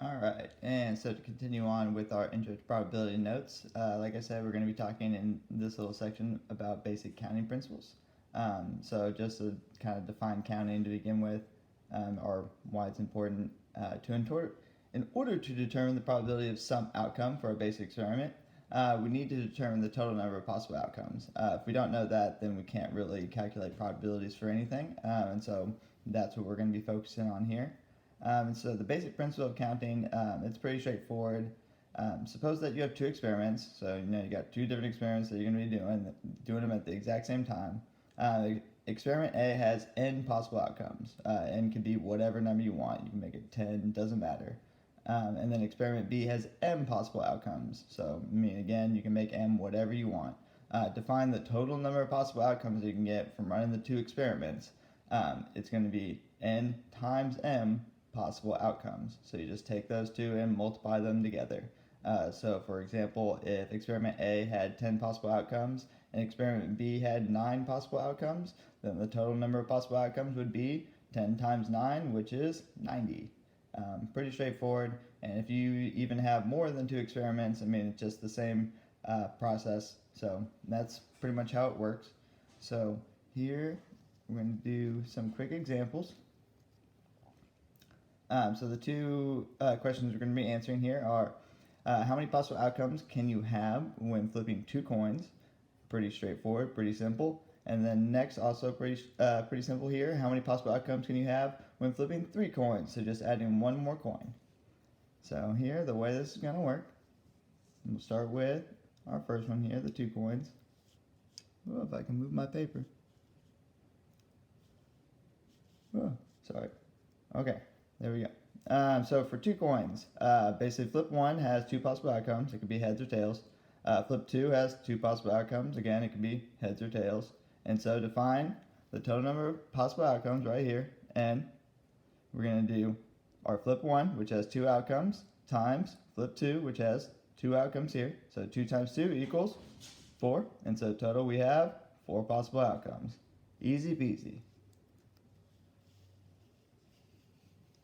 All right, and so to continue on with our intro to probability notes, like I said, we're going to be talking in this little section about basic counting principles. So just to kind of define counting to begin with, or why it's important in order to determine the probability of some outcome for a basic experiment, we need to determine the total number of possible outcomes. If we don't know that, then we can't really calculate probabilities for anything, and so that's what we're going to be focusing on here. So the basic principle of counting, it's pretty straightforward. Suppose that you have two experiments, so you got two different experiments that you're going to be doing them at the exact same time. Experiment A has n possible outcomes. N can be whatever number you want. You can make it 10, doesn't matter. And then experiment B has m possible outcomes. So again, you can make m whatever you want. Define the total number of possible outcomes you can get from running the two experiments. It's going to be n times m possible outcomes. So you just take those two and multiply them together. So for example, if experiment A had 10 possible outcomes and experiment B had 9 possible outcomes, then the total number of possible outcomes would be 10 times 9, which is 90. Pretty straightforward. And if you even have more than two experiments, it's just the same process. So that's pretty much how it works. So here we're going to do some quick examples. So the two questions we're going to be answering here are how many possible outcomes can you have when flipping two coins? Pretty straightforward, pretty simple. And then next, also pretty simple here, how many possible outcomes can you have when flipping three coins? So just adding one more coin. So here, the way this is going to work, we'll start with our first one here, the two coins. Oh, if I can move my paper. Oh, sorry. Okay. There we go. So for two coins, basically flip one has two possible outcomes. It could be heads or tails. Flip two has two possible outcomes. Again, it could be heads or tails. And so to find the total number of possible outcomes right here, and we're going to do our flip one, which has two outcomes, times flip two, which has two outcomes here. So 2 times 2 equals 4. And so total we have 4 possible outcomes. Easy peasy.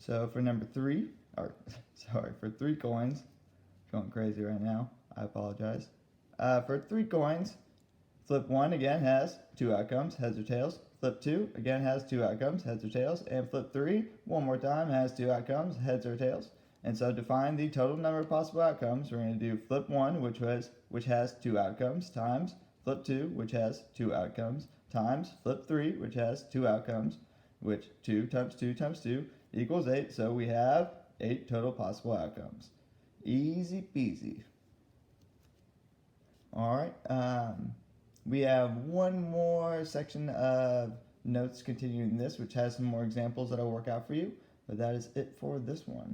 So for number 3, for 3 coins, going crazy right now, I apologize. For 3 coins, flip 1 again has 2 outcomes, heads or tails. Flip 2 again has 2 outcomes, heads or tails. And flip 3 one more time has 2 outcomes, heads or tails. And so to find the total number of possible outcomes, we're going to do flip 1, which has 2 outcomes, times flip 2, which has 2 outcomes, times flip 3, which has 2 outcomes, which 2 times 2 times 2 equals 8, so we have 8 total possible outcomes. Easy peasy. Alright, we have one more section of notes continuing this, which has some more examples that I'll work out for you, but that is it for this one.